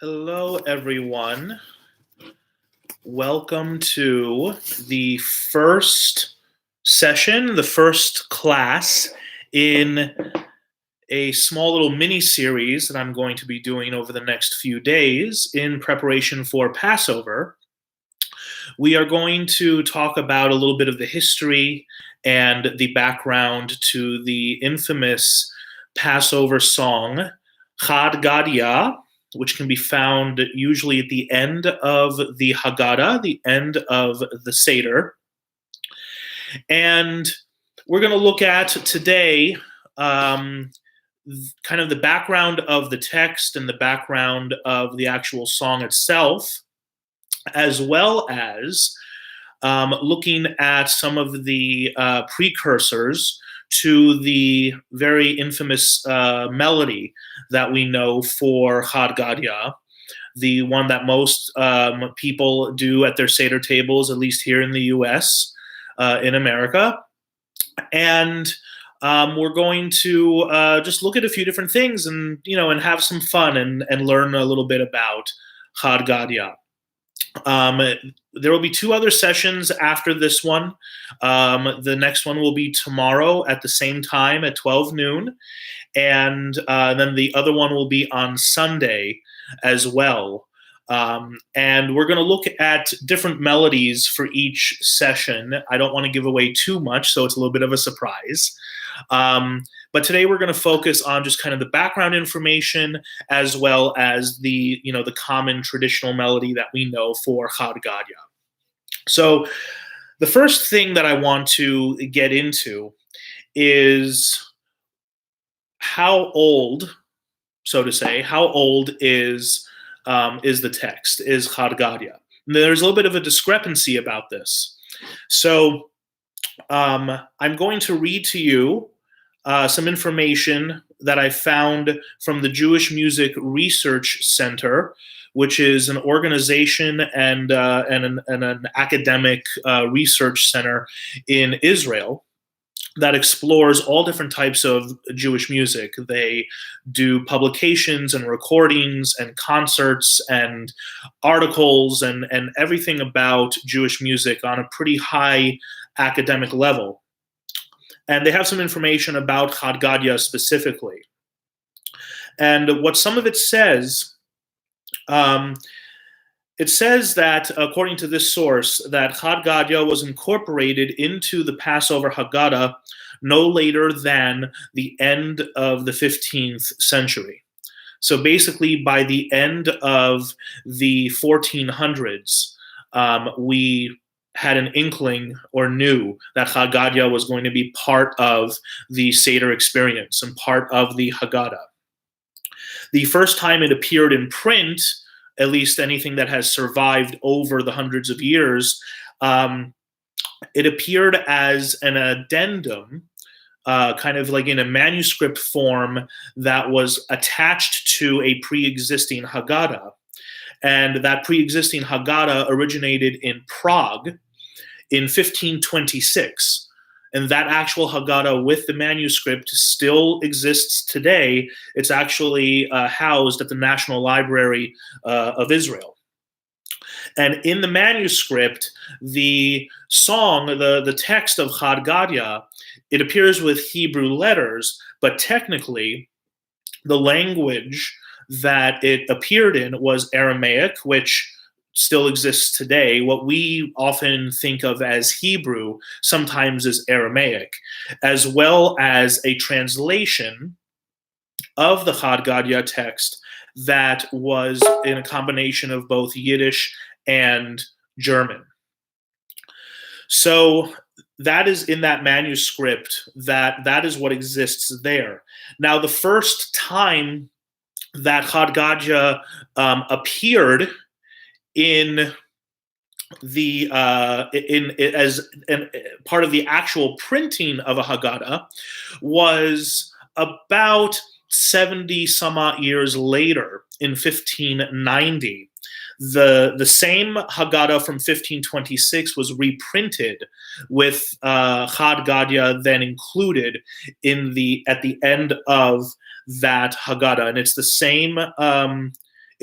Hello, everyone. Welcome to the first session, the first class in a small little mini series that I'm going to be doing over the next few days in preparation for Passover. We are going to talk about a little bit of the history and the background to the infamous Passover song, Had Gadya, which can be found usually at the end of the Haggadah, the end of the Seder. And we're going to look at today kind of the background of the text and the background of the actual song itself, as well as looking at some of the precursors to the very infamous melody that we know for Had Gadya, the one that most people do at their Seder tables, at least here in the US, in America. And we're going to just look at a few different things and have some fun and learn a little bit about Had Gadya. There will be two other sessions after this one. The next one will be tomorrow at the same time at 12 noon. And then the other one will be on Sunday as well. And we're going to look at different melodies for each session. I don't want to give away too much, so it's a little bit of a surprise. But today we're going to focus on just kind of the background information as well as the common traditional melody that we know for Had Gadya. So the first thing that I want to get into is how old, so to say, how old is the text, is Had Gadya. There's a little bit of a discrepancy about this. So I'm going to read to you some information that I found from the Jewish Music Research Center, which is an organization and an academic research center in Israel that explores all different types of Jewish music. They do publications and recordings and concerts and articles and everything about Jewish music on a pretty high academic level. And they have some information about Had Gadya specifically. And what some of it says that, according to this source, that Had Gadya was incorporated into the Passover Haggadah no later than the end of the 15th century. So basically, by the end of the 1400s, we had an inkling or knew that Had Gadya was going to be part of the Seder experience and part of the Haggadah. The first time it appeared in print, at least anything that has survived over the hundreds of years, it appeared as an addendum, kind of like in a manuscript form that was attached to a pre-existing Haggadah. And that pre-existing Haggadah originated in Prague in 1526. And that actual Haggadah with the manuscript still exists today. It's actually housed at the National Library of Israel. And in the manuscript, the song, the text of Had Gadya, it appears with Hebrew letters, but technically the language that it appeared in was Aramaic, which still exists today. What we often think of as Hebrew sometimes is Aramaic, as well as a translation of the Had Gadya text that was in a combination of both Yiddish and German. So that is in that manuscript, that is what exists there. Now, the first time that Had Gadya appeared in the as part of the actual printing of a Haggadah was about 70 some odd years later, in 1590. The same Haggadah from 1526 was reprinted with Had Gadya then included at the end of that Haggadah, and it's the same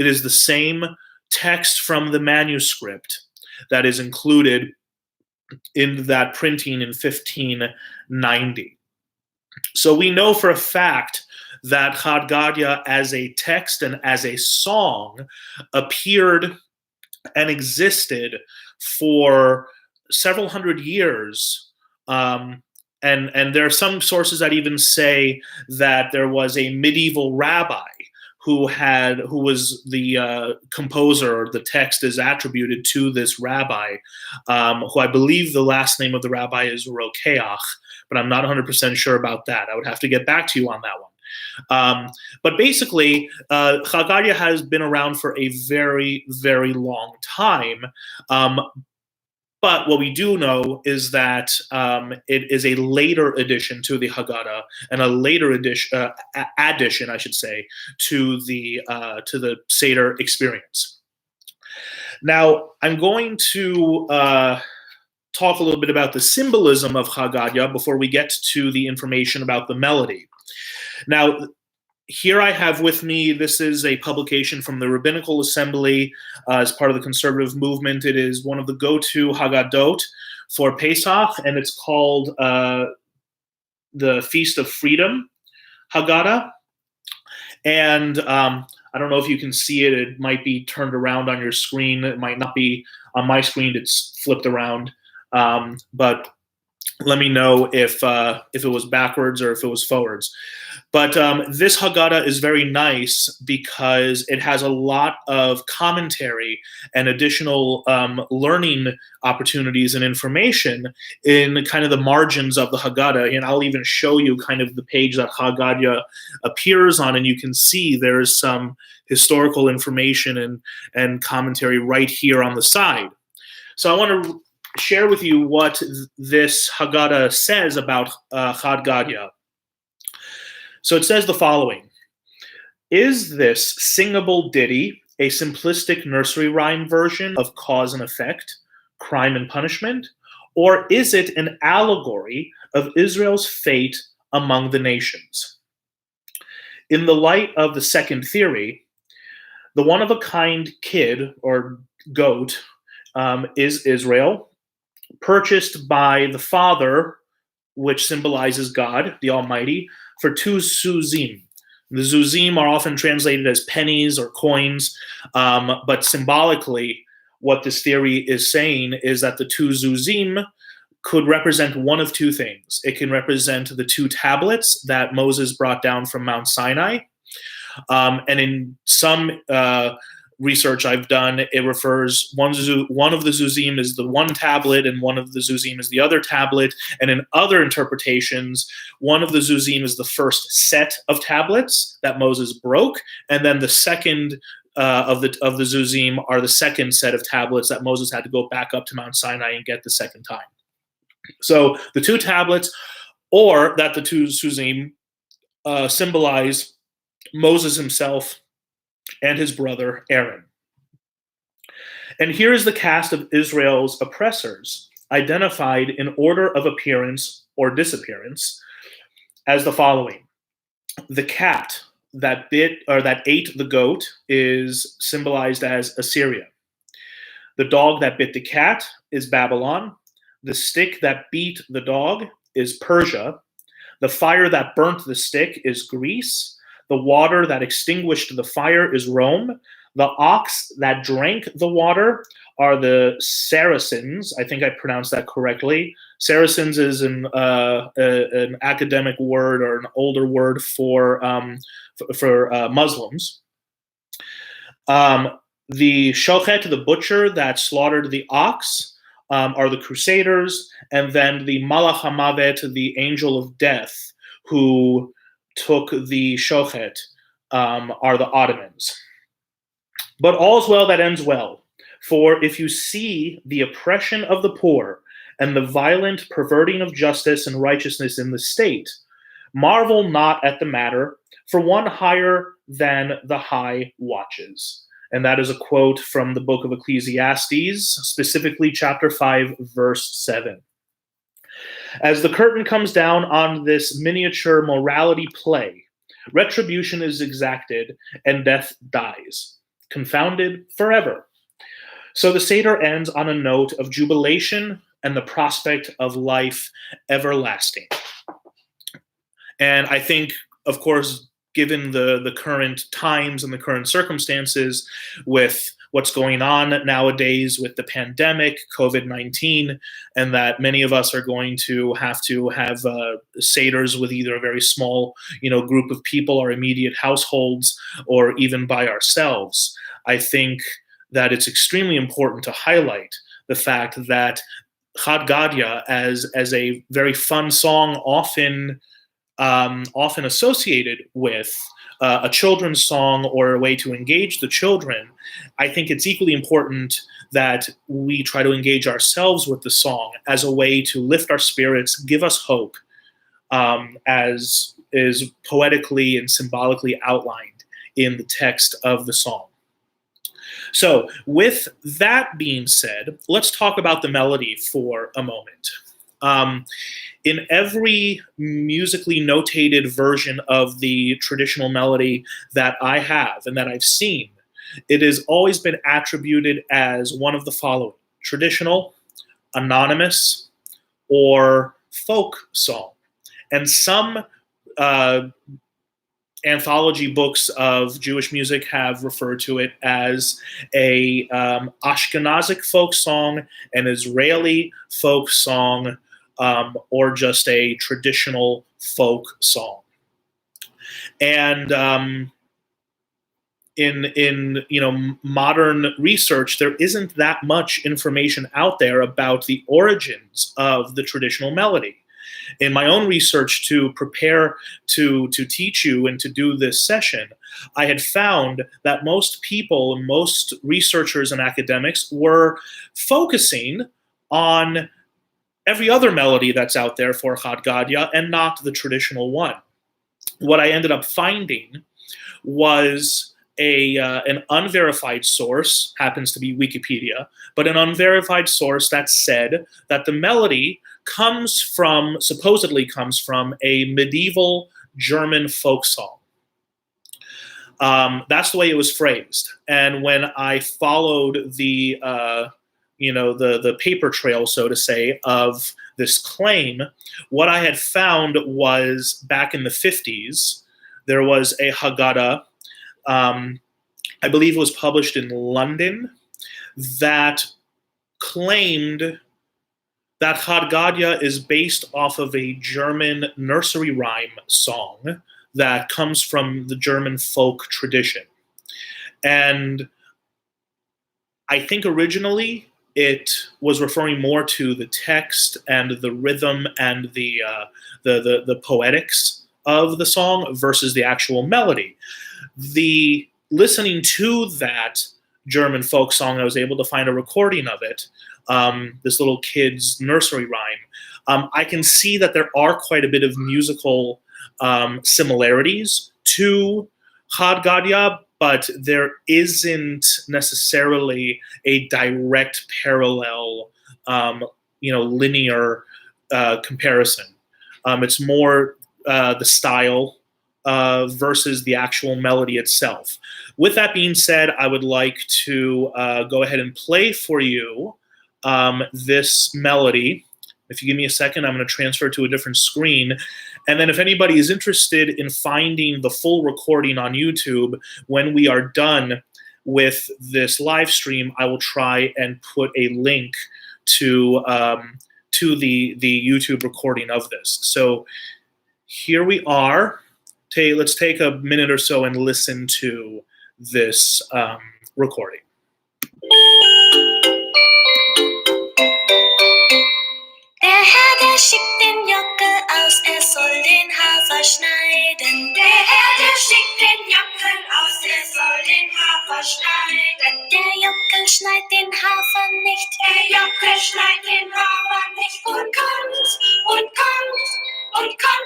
It is the same text from the manuscript that is included in that printing in 1590. So we know for a fact that Had Gadya as a text and as a song appeared and existed for several hundred years. And there are some sources that even say that there was a medieval rabbi who was the composer, or the text is attributed to this rabbi, who I believe the last name of the rabbi is Rokeach, but I'm not 100% sure about that. I would have to get back to you on that one. But basically, Had Gadya has been around for a very, very long time. But what we do know is that it is a later addition to the Haggadah, and a later addition, I should say, to the Seder experience. Now, I'm going to talk a little bit about the symbolism of Had Gadya before we get to the information about the melody. Now, here I have with me, this is a publication from the Rabbinical Assembly as part of the conservative movement. It is one of the go-to Haggadot for Pesach, and it's called the Feast of Freedom Haggadah. And I don't know if you can see it. It might be turned around on your screen. It might not be on my screen. It's flipped around. But let me know if it was backwards or if it was forwards. But this Haggadah is very nice because it has a lot of commentary and additional learning opportunities and information in kind of the margins of the Haggadah. And I'll even show you kind of the page that Had Gadya appears on, and you can see there's some historical information and commentary right here on the side. So I want to share with you what this Haggadah says about Had Gadya. So it says the following: Is this singable ditty a simplistic nursery rhyme version of cause and effect, crime and punishment, or is it an allegory of Israel's fate among the nations? In the light of the second theory, the one-of-a-kind kid or goat is Israel, purchased by the Father, which symbolizes God, the Almighty, for 2 zuzim. The zuzim are often translated as pennies or coins, but symbolically, what this theory is saying is that the 2 zuzim could represent one of 2 things. It can represent the 2 tablets that Moses brought down from Mount Sinai, and in some research I've done, it refers one of the zuzim is the one tablet and one of the zuzim is the other tablet. And in other interpretations, one of the zuzim is the first set of tablets that Moses broke, and then the second of the zuzim are the second set of tablets that Moses had to go back up to Mount Sinai and get the second time. So the 2 tablets, or that the 2 zuzim symbolize Moses himself and his brother Aaron. And here is the cast of Israel's oppressors, identified in order of appearance or disappearance, as the following: the cat that ate the goat is symbolized as Assyria. The dog that bit the cat is Babylon. The stick that beat the dog is Persia. The fire that burnt the stick is Greece. The water that extinguished the fire is Rome. The ox that drank the water are the Saracens. I think I pronounced that correctly. Saracens is an academic word or an older word for Muslims. The shochet, the butcher that slaughtered the ox, are the Crusaders. And then the Malach HaMavet, the angel of death, who took the shochet, are the Ottomans. But all's well that ends well. For if you see the oppression of the poor and the violent perverting of justice and righteousness in the state, marvel not at the matter, for one higher than the high watches. And that is a quote from the book of Ecclesiastes, specifically chapter 5, verse 7. As the curtain comes down on this miniature morality play, retribution is exacted and death dies. confounded forever. So the Seder ends on a note of jubilation and the prospect of life everlasting. And I think, of course, given the current times and the current circumstances with what's going on nowadays with the pandemic, COVID-19, and that many of us are going to have seders with either a very small, group of people, our immediate households, or even by ourselves. I think that it's extremely important to highlight the fact that Had Gadya, as a very fun song, often associated with a children's song or a way to engage the children, I think it's equally important that we try to engage ourselves with the song as a way to lift our spirits, give us hope, as is poetically and symbolically outlined in the text of the song. So with that being said, let's talk about the melody for a moment. In every musically notated version of the traditional melody that I have and that I've seen, it has always been attributed as one of the following: traditional, anonymous, or folk song. And some anthology books of Jewish music have referred to it as a Ashkenazic folk song, an Israeli folk song, or just a traditional folk song. And in modern research, there isn't that much information out there about the origins of the traditional melody. In my own research to prepare to teach you and to do this session, I had found that most people, most researchers and academics were focusing on every other melody that's out there for Had Gadya and not the traditional one. What I ended up finding was an unverified source, happens to be Wikipedia, but an unverified source that said that the melody supposedly comes from a medieval German folk song. That's the way it was phrased. And when I followed the paper trail, so to say, of this claim, what I had found was back in the 50s, there was a Haggadah, I believe it was published in London, that claimed that Had Gadya is based off of a German nursery rhyme song that comes from the German folk tradition. And I think originally it was referring more to the text and the rhythm and the poetics of the song versus the actual melody. Listening to that German folk song, I was able to find a recording of it, this little kid's nursery rhyme. I can see that there are quite a bit of musical similarities to Had Gadya, but there isn't necessarily a direct parallel, linear comparison. It's more the style versus the actual melody itself. With that being said, I would like to go ahead and play for you this melody. If you give me a second, I'm going to transfer to a different screen. And then if anybody is interested in finding the full recording on YouTube, when we are done with this live stream, I will try and put a link to the YouTube recording of this. So here we are. Let's take a minute or so and listen to this recording. Der Herr, der schickt den Jockel aus, er soll den Hafer schneiden. Der Herr, der schickt den Jockel aus, er soll den Hafer schneiden. Der Jockel schneit den Hafer nicht, der Jockel schneit den Hafer nicht. Und kommt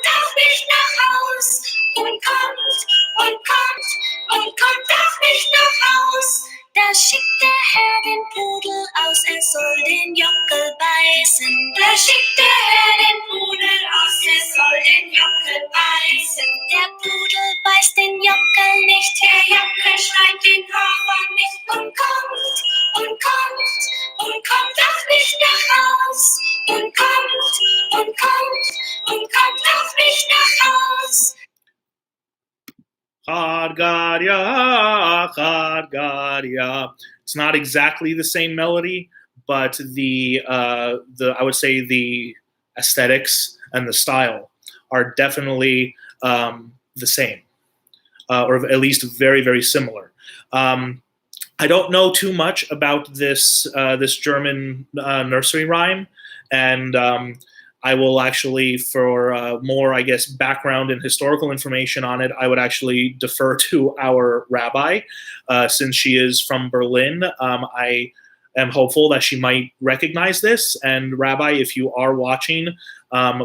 auch nicht nach Haus. Und kommt auch nicht nach Haus. Da schickt der Herr den Pudel aus, er soll den Jockel beißen. Da schickt der Herr den Pudel aus, er soll den Jockel beißen. Der Pudel beißt den Jockel nicht, der Jockel schneit den Hafer nicht. Had Gadya, Had Gadya. It's not exactly the same melody, but the I would say the aesthetics and the style are definitely the same, or at least very very similar. I don't know too much about this German nursery rhyme, and I will actually, for more, I guess, background and historical information on it, I would actually defer to our rabbi, since she is from Berlin. I am hopeful that she might recognize this. And Rabbi, if you are watching,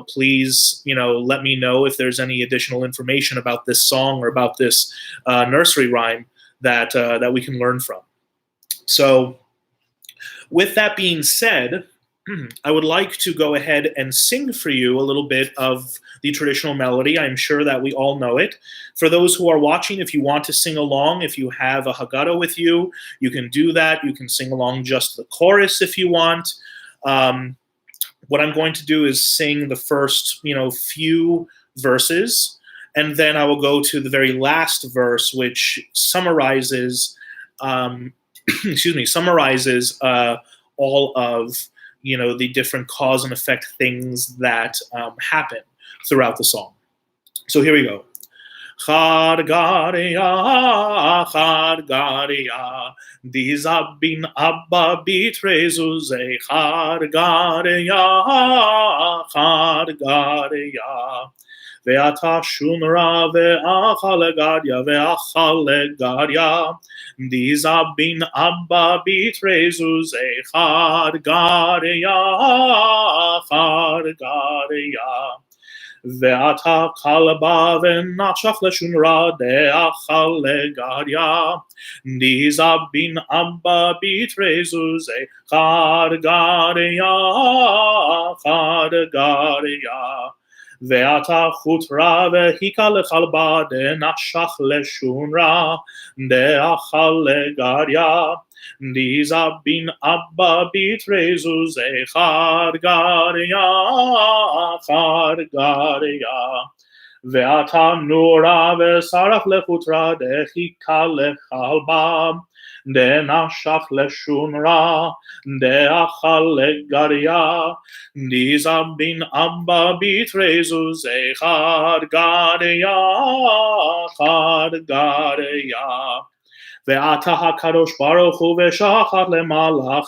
please, let me know if there's any additional information about this song or about this nursery rhyme that we can learn from. So, with that being said, I would like to go ahead and sing for you a little bit of the traditional melody. I'm sure that we all know it. For those who are watching, if you want to sing along, if you have a Haggadah with you, you can do that. You can sing along just the chorus if you want. What I'm going to do is sing the first, few verses, and then I will go to the very last verse, which summarizes, summarizes all of the different cause and effect things that happen throughout the song. So here we go. Had Gadya, Had Gadya, dieser bin Abba bitrezuze, Had Gadya, Had Gadya. ואתה שונרה ואכל לגדיה ואכל לגדיה דיזה בין אבא ביטרזוז אחד גדיה אחד גדיה ואתה כלבה ונשך לשונרה דאכל לגדיה דיזה בין אבא ביטרזוז אחד גדיה אחד גדיה ואתה חוטרה והיכה לכלבה דנשך לשונרה דאכל לגדיה דיזה בין אבא ביטרזוז אחד גדיה אחד גדיה ואתה נורה ושרף לחוטרה דהיכה לכלבה דנשך לשונרה דאכל לגדיה דיזה בין אבא ביטרזוז אחד גדיה אחד גדיה ואתה הקדוש ברוך הוא ושחט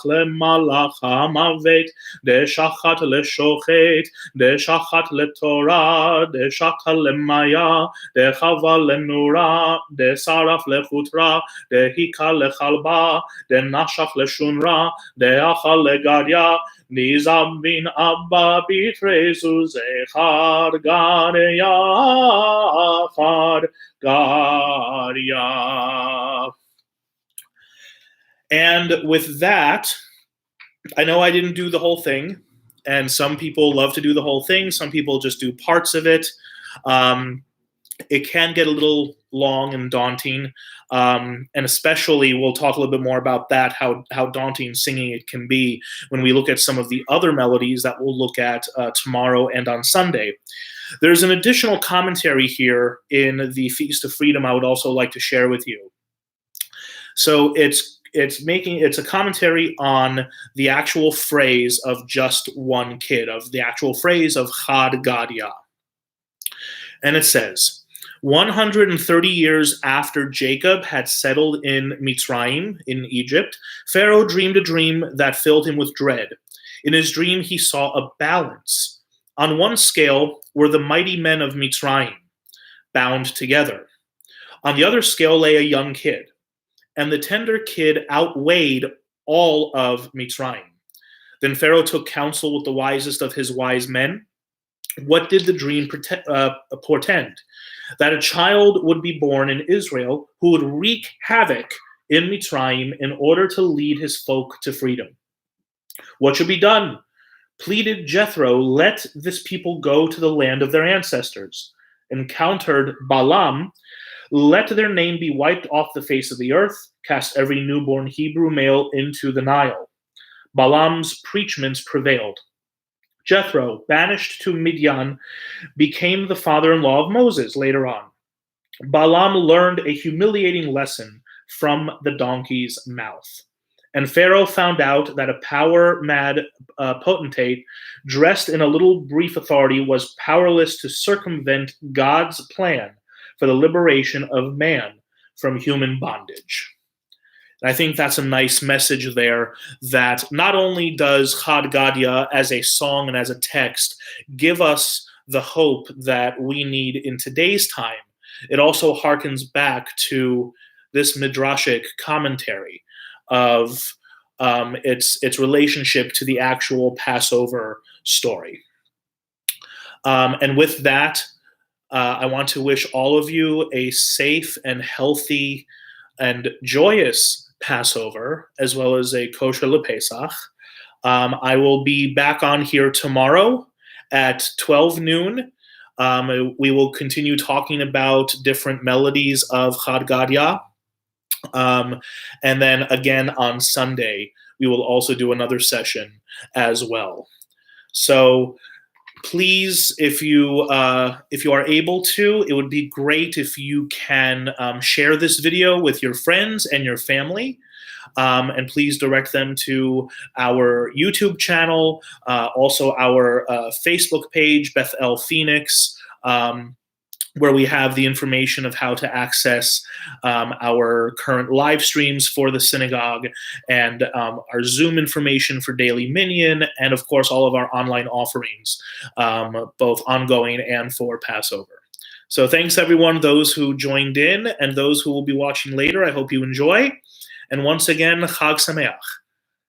למלאך המוות דשחט לשוחט דשחט לתורה דשחט למיה דחווה לנורה דשרף לחוטרה דהיכה לכלבה דנשך לשונרה דאכל לגדיה דיזה בין אבא ביטרזוז אחד גדיה אחד גדיה. And with that, I know I didn't do the whole thing, and some people love to do the whole thing. Some people just do parts of it. It can get a little long and daunting, and especially we'll talk a little bit more about that, how daunting singing it can be when we look at some of the other melodies that we'll look at tomorrow and on Sunday. There's an additional commentary here in the Feast of Freedom I would also like to share with you. So it's a commentary on the actual phrase of just one kid, of the actual phrase of Had Gadya. And it says, 130 years after Jacob had settled in Mitzrayim, in Egypt, Pharaoh dreamed a dream that filled him with dread. In his dream, he saw a balance. On one scale were the mighty men of Mitzrayim, bound together. On the other scale lay a young kid, and the tender kid outweighed all of Mitzrayim. Then Pharaoh took counsel with the wisest of his wise men. What did the dream portend? That a child would be born in Israel who would wreak havoc in Mitzrayim in order to lead his folk to freedom. What should be done? Pleaded Jethro, let this people go to the land of their ancestors. Encountered Balaam, let their name be wiped off the face of the earth, cast every newborn Hebrew male into the Nile. Balaam's preachments prevailed. Jethro, banished to Midian, became the father-in-law of Moses later on. Balaam learned a humiliating lesson from the donkey's mouth. And Pharaoh found out that a power mad potentate dressed in a little brief authority was powerless to circumvent God's plan for the liberation of man from human bondage. And I think that's a nice message there, that not only does Had Gadya as a song and as a text give us the hope that we need in today's time, it also harkens back to this midrashic commentary of its relationship to the actual Passover story. And with that, I want to wish all of you a safe and healthy and joyous Passover, as well as a kosher LePesach. I will be back on here tomorrow at 12 noon. We will continue talking about different melodies of Had Gadya. And then again on Sunday, we will also do another session as well. So please, if you are able to, it would be great if you can share this video with your friends and your family. And please direct them to our YouTube channel, also our Facebook page, Beth El Phoenix, where we have the information of how to access our current live streams for the synagogue, and our Zoom information for Daily Minyan, and of course all of our online offerings, both ongoing and for Passover. So thanks everyone, those who joined in and those who will be watching later. I hope you enjoy. And once again, Chag Sameach.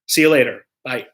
See you later. Bye.